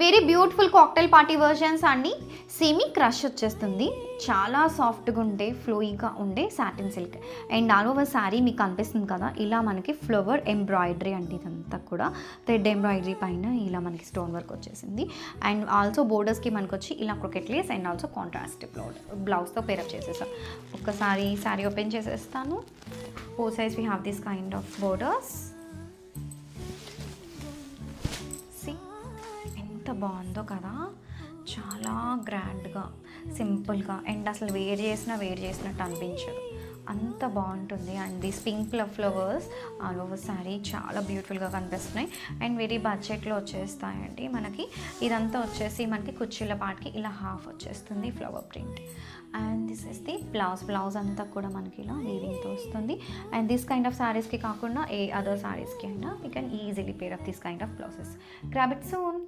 Very beautiful cocktail party versions అండి. Semi crush వచ్చేస్తుంది, చాలా సాఫ్ట్గా ఉండే ఫ్లోయిగా ఉండే satin silk. And all over sari మీకు కనిపిస్తుంది కదా, ఇలా మనకి ఫ్లవర్ ఎంబ్రాయిడరీ అండి. ఇదంతా కూడా థ్రెడ్ ఎంబ్రాయిడరీ పైన ఇలా మనకి స్టోన్ వర్క్ వచ్చేసింది. అండ్ ఆల్సో బోర్డర్స్కి మనకు వచ్చి ఇలా crochet lace and also contrast బ్లౌజ్తో పేరప్ చేసేసాం. ఒక్కసారి శారీ ఓపెన్ చేసేస్తాను. ఫోర్ సైజ్ we have this kind of borders. ఎంత బాగుందో కదా, చాలా గ్రాండ్గా సింపుల్గా అండ్ అసలు వేడి చేసినట్టు అనిపించదు, అంత బాగుంటుంది. And this pink flowers all over sari చాలా బ్యూటిఫుల్గా కనిపిస్తున్నాయి అండ్ వెరీ బడ్జెట్లో వచ్చేస్తాయండి. మనకి ఇదంతా వచ్చేసి మనకి కుర్చీల పాటికి ఇలా హాఫ్ వచ్చేస్తుంది flower print. And this is the blouse అంతా కూడా మనకి ఇలా వీవింగ్తో వస్తుంది. అండ్ దిస్ కైండ్ ఆఫ్ శారీస్కి కాకుండా ఏ అదర్ శారీస్కి అయినా we can easily pair up this kind of blouses. Grab it soon.